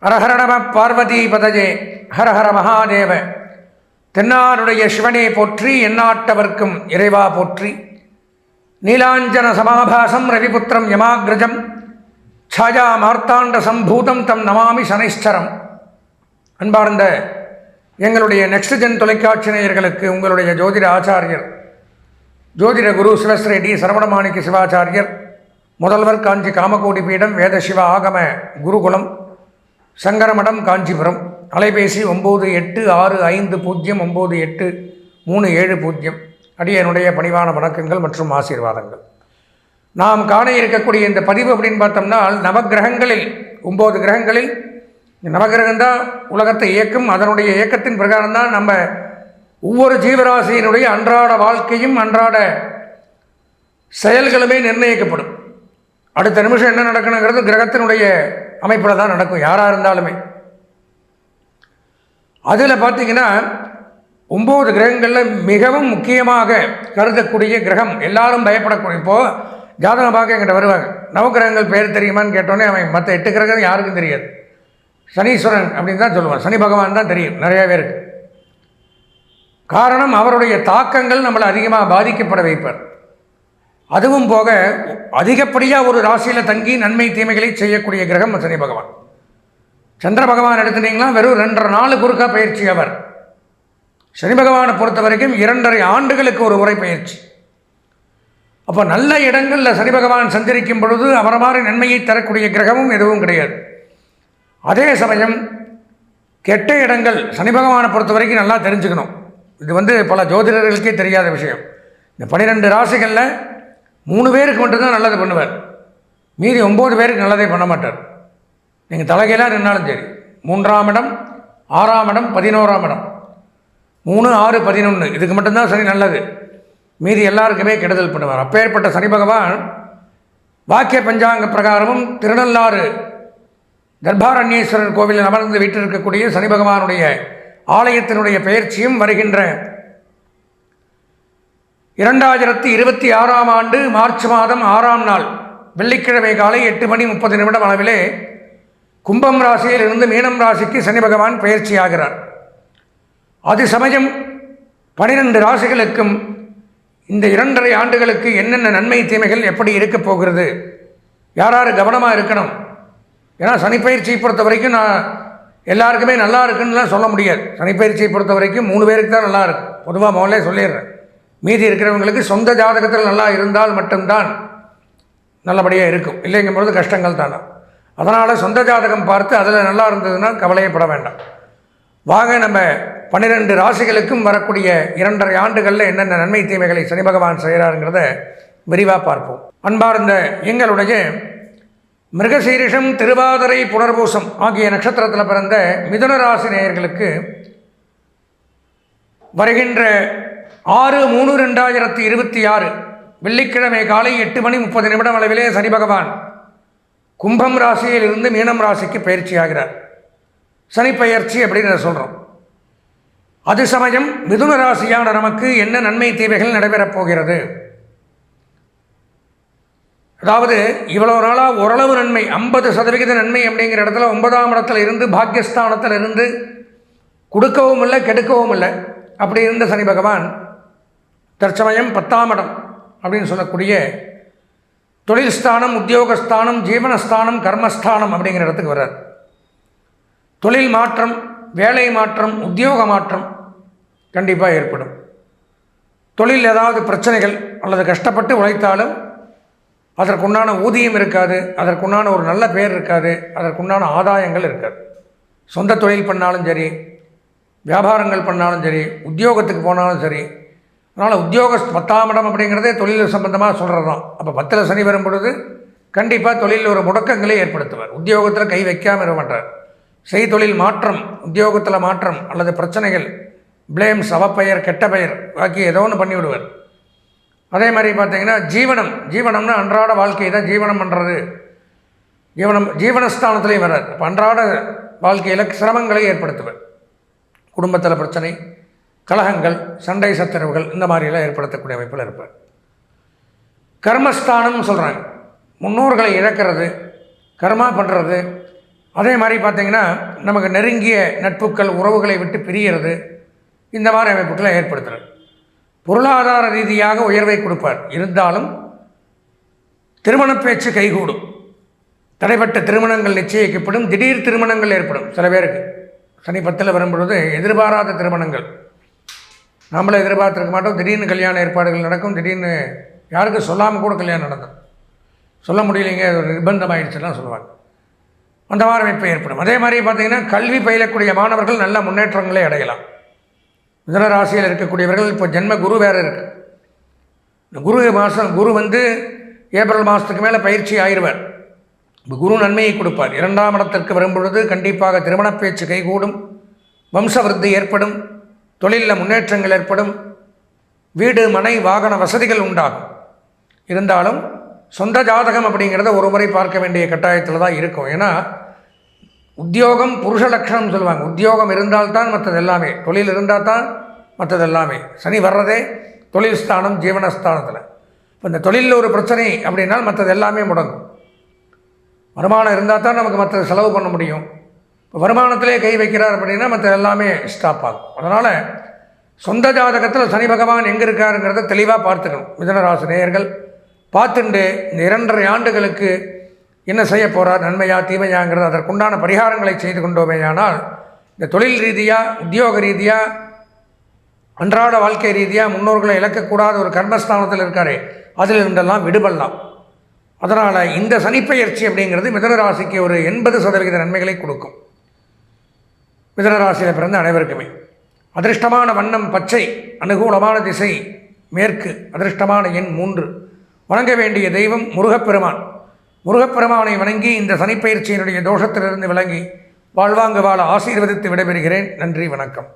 ஹரஹர நம பார்வதி பதஜே ஹரஹர மகாதேவ. தென்னாருடைய சிவனே போற்றி, எந்நாட்டவர்க்கும் இறைவா போற்றி. நீலாஞ்சன சமாபாசம் ரவிபுத்திரம் யமாகிரஜம் சாயா மார்த்தாண்ட சம்பூதம் தம் நமாமி சனைஸ்வரம். அன்பார்ந்த எங்களுடைய நெக்ஸ்ட் ஜென் தொலைக்காட்சி நேயர்களுக்கு உங்களுடைய ஜோதிட ஆச்சாரியர் ஜோதிட குரு சிவஸ்ரீ டி சரவணமாணிக்க சிவாச்சாரியர், முதல்வர் காஞ்சி காமகோடி பீடம், வேத சிவ ஆகம குருகுலம், சங்கரமடம், காஞ்சிபுரம். அலைபேசி 9850598370. அடியனுடைய பணிவான வணக்கங்கள் மற்றும் ஆசீர்வாதங்கள். நாம் காண இருக்கக்கூடிய இந்த பதிவு அப்படின்னு பார்த்தோம்னா, நவகிரகங்களில் 9 கிரகங்களில் நவகிரகம்தான் உலகத்தை இயக்கும். அதனுடைய இயக்கத்தின் பிரகாரம் தான் நம்ம ஒவ்வொரு ஜீவராசியினுடைய அன்றாட வாழ்க்கையும் அன்றாட செயல்களுமே நிர்ணயிக்கப்படும். அடுத்த நிமிஷம் என்ன நடக்கணுங்கிறது கிரகத்தினுடைய அமைப்பில் தான் நடக்கும், யாராக இருந்தாலுமே. அதில் பார்த்திங்கன்னா 9 கிரகங்களில் மிகவும் முக்கியமாக கருதக்கூடிய கிரகம், எல்லாரும் பயப்படக்கூடிய, இப்போது ஜாதகம் பார்க்க என்கிட்ட வருவாங்க, நவகிரகங்கள் பேர் தெரியுமான்னு கேட்டோன்னே அவன் மற்ற 8 கிரகம் யாருக்கும் தெரியாது. சனீஸ்வரன் அப்படின்னு தான் சொல்லுவான், சனி பகவான் தான் தெரியும் நிறைய பேருக்கு. காரணம், அவருடைய தாக்கங்கள் நம்மளை அதிகமாக பாதிக்கப்பட வைப்பார். அதுவும் போக அதிகப்படியாக ஒரு ராசியில் தங்கி நன்மை தீமைகளை செய்யக்கூடிய கிரகம் சனி பகவான். சந்திர பகவான் எடுத்துட்டிங்கன்னா வெறும் 2.5 நாள் குறுக்கா பயிற்சி அவர். சனி பகவானை பொறுத்த வரைக்கும் 2.5 ஆண்டுகளுக்கு ஒரு முறை பயிற்சி. அப்போ நல்ல இடங்களில் சனி பகவான் சஞ்சரிக்கும் பொழுது அவரை மாதிரி நன்மையை தரக்கூடிய கிரகமும் எதுவும் கிடையாது. அதே சமயம் கெட்ட இடங்கள் சனி பகவானை பொறுத்த வரைக்கும் நல்லா தெரிஞ்சுக்கணும். இது பல ஜோதிடர்களுக்கே தெரியாத விஷயம். இந்த 12 ராசிகளில் 3 பேருக்கு மட்டும்தான் நல்லது பண்ணுவார், மீதி 9 பேருக்கு நல்லதே பண்ண மாட்டார். நீங்கள் தலைகையிலாக நின்னாலும் சரி, 3ஆம் இடம், 6ஆம் இடம், 11ஆம் இடம், 3, 6, 11 இதுக்கு மட்டும்தான் சனி நல்லது, மீதி எல்லாருக்குமே கெடுதல் பண்ணுவார். அப்பேற்பட்ட சனி பகவான் வாக்கிய பஞ்சாங்க பிரகாரமும் திருநள்ளாறு தர்பாரண்யேஸ்வரர் கோவிலில் அமர்ந்து வீட்டிருக்கக்கூடிய சனி பகவானுடைய ஆலயத்தினுடைய பெயர்ச்சியும் வருகின்ற 2026ஆம் ஆண்டு மார்ச் மாதம் 6ஆம் நாள் வெள்ளிக்கிழமை காலை 8:30 அளவிலே கும்பம் ராசியில் இருந்து மீனம் ராசிக்கு சனி பகவான் பெயர்ச்சி ஆகிறார். அது சமயம் 12 ராசிகளுக்கும் இந்த 2.5 ஆண்டுகளுக்கு என்னென்ன நன்மை தீமைகள் எப்படி இருக்க போகிறது, யார் கவனமாக இருக்கணும். ஏன்னா சனிப்பயிற்சியை பொறுத்த வரைக்கும் நான் எல்லாருக்குமே நல்லா இருக்குன்னுலாம் சொல்ல முடியாது. சனிப்பயிற்சியை பொறுத்த வரைக்கும் 3 பேருக்கு தான் நல்லா இருக்கும், பொதுவாக முதல்ல சொல்லிடுறேன். மீதி இருக்கிறவங்களுக்கு சொந்த ஜாதகத்தில் நல்லா இருந்தால் மட்டும்தான் நல்லபடியாக இருக்கும், இல்லைங்கும்போது கஷ்டங்கள் தானே. அதனால் சொந்த ஜாதகம் பார்த்து அதில் நல்லா இருந்ததுன்னா கவலையப்பட வேண்டாம். வாங்க நம்ம 12 ராசிகளுக்கும் வரக்கூடிய 2.5 ஆண்டுகளில் என்னென்ன நன்மை தீமைகளை சனி பகவான் செய்கிறாருங்கிறத விரிவாக பார்ப்போம். அன்பார்ந்த எங்களுடைய மிருகசீரிஷம், திருவாதிரை, புனர்பூசம் ஆகிய நட்சத்திரத்தில் பிறந்த மிதுன ராசி நேயர்களுக்கு வருகின்ற 6/3/2026 வெள்ளிக்கிழமை காலை 8:30 அளவிலே சனி பகவான் கும்பம் ராசியில் இருந்து மீனம் ராசிக்கு பயிற்சி ஆகிறார். சனி பயிற்சி அப்படின்னு சொல்கிறோம். அது சமயம் மிதுன ராசியான நமக்கு என்ன நன்மை தீமைகள் நடைபெறப் போகிறது, அதாவது இவ்வளோ நாளாக ஓரளவு நன்மை 50% நன்மை அப்படிங்கிற இடத்துல 9ஆம் இடத்துல இருந்து பாக்கியஸ்தானத்தில் இருந்து கொடுக்கவும் இல்லை கெடுக்கவும் இல்லை அப்படி இருந்த சனி பகவான் தற்சமயம் 10ஆம் இடம் அப்படின்னு சொல்லக்கூடிய தொழில் ஸ்தானம், உத்தியோகஸ்தானம், ஜீவனஸ்தானம், கர்மஸ்தானம் அப்படிங்கிற இடத்துக்கு வர்றார். தொழில் மாற்றம், வேலை மாற்றம், உத்தியோக மாற்றம் கண்டிப்பாக ஏற்படும். தொழில் ஏதாவது பிரச்சனைகள் அல்லது கஷ்டப்பட்டு உழைத்தாலும் அதற்குண்டான ஊதியம் இருக்காது, அதற்குண்டான ஒரு நல்ல பேர் இருக்காது, அதற்குண்டான ஆதாயங்கள் இருக்காது. சொந்த தொழில் பண்ணாலும் சரி, வியாபாரங்கள் பண்ணாலும் சரி, உத்தியோகத்துக்கு போனாலும் சரி. அதனால் உத்தியோக 10ஆம் இடம் அப்படிங்கிறதே தொழில் சம்பந்தமாக சொல்கிறது தான். அப்போ 10ல் சனி வரும் பொழுது கண்டிப்பாக தொழிலில் ஒரு முடக்கங்களை ஏற்படுத்துவார். உத்தியோகத்தில் கை வைக்காமல் இருக்க மாட்டார். செய்தொழில் மாற்றம், உத்தியோகத்தில் மாற்றம் அல்லது பிரச்சனைகள், பிளேம்ஸ், அவப்பெயர், கெட்ட பெயர் ஆகிய ஏதோ ஒன்று பண்ணிவிடுவார். அதே மாதிரி பார்த்திங்கன்னா ஜீவனம்னா அன்றாட வாழ்க்கை தான் ஜீவனம் பண்ணுறது. ஜீவனஸ்தானத்துலேயும் வராது. அப்போ அன்றாட வாழ்க்கையில் சிரமங்களை ஏற்படுத்துவார். குடும்பத்தில் பிரச்சனை, கலகங்கள், சண்டை சச்சரவுகள் இந்த மாதிரியெல்லாம் ஏற்படுத்தக்கூடிய அமைப்பில் இருப்பார். கர்மஸ்தானம்னு சொல்கிறாங்க, முன்னோர்களை இழக்கிறது, கர்மா பண்ணுறது, அதே மாதிரி பார்த்திங்கன்னா நமக்கு நெருங்கிய நட்புக்கள் உறவுகளை விட்டு பிரிகிறது, இந்த மாதிரி அமைப்புகளை ஏற்படுத்துகிறார். பொருளாதார ரீதியாக உயர்வை கொடுப்பார். இருந்தாலும் திருமண பேச்சு கைகூடும், தடைப்பட்ட திருமணங்கள் நிச்சயிக்கப்படும், திடீர் திருமணங்கள் ஏற்படும். சில பேருக்கு சனி 10ல் வரும்பொழுது எதிர்பாராத திருமணங்கள், நம்மளை எதிர்பார்த்துருக்க மாட்டோம், திடீர்னு கல்யாண ஏற்பாடுகள் நடக்கும். திடீர்னு யாருக்கும் சொல்லாமல் கூட கல்யாணம் நடக்கும். சொல்ல முடியலைங்க, ஒரு நிர்பந்தம் ஆகிடுச்சுலாம் சொல்லுவாங்க. அந்த மாதிரி அமைப்பு ஏற்படும். அதே மாதிரி பார்த்திங்கன்னா கல்வி பயிலக்கூடிய மாணவர்கள் நல்ல முன்னேற்றங்களை அடையலாம். மிதுன ராசியில் இருக்கக்கூடியவர்கள் இப்போ ஜென்ம குரு வேறு இருக்குது. குரு வந்து ஏப்ரல் மாதத்துக்கு மேலே பயிற்சி ஆயிடுவார். இப்போ குரு நன்மையை கொடுப்பார். 2ஆம் இடத்திற்கு வரும்பொழுது கண்டிப்பாக திருமண பேச்சு கைகூடும், வம்சவிருத்தி ஏற்படும், தொழிலில் முன்னேற்றங்கள் ஏற்படும், வீடு மனை வாகன வசதிகள் உண்டாகும். இருந்தாலும் சொந்த ஜாதகம் அப்படிங்கிறத ஒரு முறை பார்க்க வேண்டிய கட்டாயத்தில் தான் இருக்கும். ஏன்னா உத்தியோகம் புருஷ லட்சணம் சொல்லுவாங்க. உத்தியோகம் இருந்தால்தான் மற்றது எல்லாமே, தொழில் இருந்தால் தான் மற்றது எல்லாமே. சனி வர்றதே தொழில் ஸ்தானம், ஜீவனஸ்தானத்தில். இப்போ இந்த தொழிலில் ஒரு பிரச்சனை அப்படின்னால் மற்றது எல்லாமே முடங்கும். வருமானம் இருந்தால் தான் நமக்கு மற்ற செலவு பண்ண முடியும். இப்போ வருமானத்திலே கை வைக்கிறார் அப்படின்னா மற்ற எல்லாமே ஸ்டாப் ஆகும். அதனால் சொந்த ஜாதகத்தில் சனி பகவான் எங்கே இருக்காருங்கிறத தெளிவாக பார்த்துக்கணும். மிதுனராசி நேயர்கள் பார்த்துண்டு இந்த 2.5 ஆண்டுகளுக்கு என்ன செய்ய போகிறார், நன்மையா தீமையாங்கிறது அதற்குண்டான பரிகாரங்களை செய்து கொண்டோமேயானால் இந்த தொழில் ரீதியாக, உத்தியோக ரீதியாக, அன்றாட வாழ்க்கை ரீதியாக முன்னோர்களை இழக்கக்கூடாத ஒரு கர்மஸ்தானத்தில் இருக்காரே, அதில் இருந்தெல்லாம் விடுபடலாம். அதனால் இந்த சனிப்பெயர்ச்சி அப்படிங்கிறது மிதுனராசிக்கு ஒரு 80% நன்மைகளை கொடுக்கும். மிதுனராசியில் பிறந்த அனைவருக்குமே அதிர்ஷ்டமான வண்ணம் பச்சை, அனுகூலமான திசை மேற்கு, அதிர்ஷ்டமான எண் 3. வணங்க வேண்டிய தெய்வம் முருகப்பெருமான். முருகப்பெருமானை வணங்கி இந்த சனிப்பெயர்ச்சியினுடைய தோஷத்திலிருந்து விளங்கி வாழ்வாங்கு வாழ ஆசீர்வதித்து விடைபெறுகிறேன். நன்றி, வணக்கம்.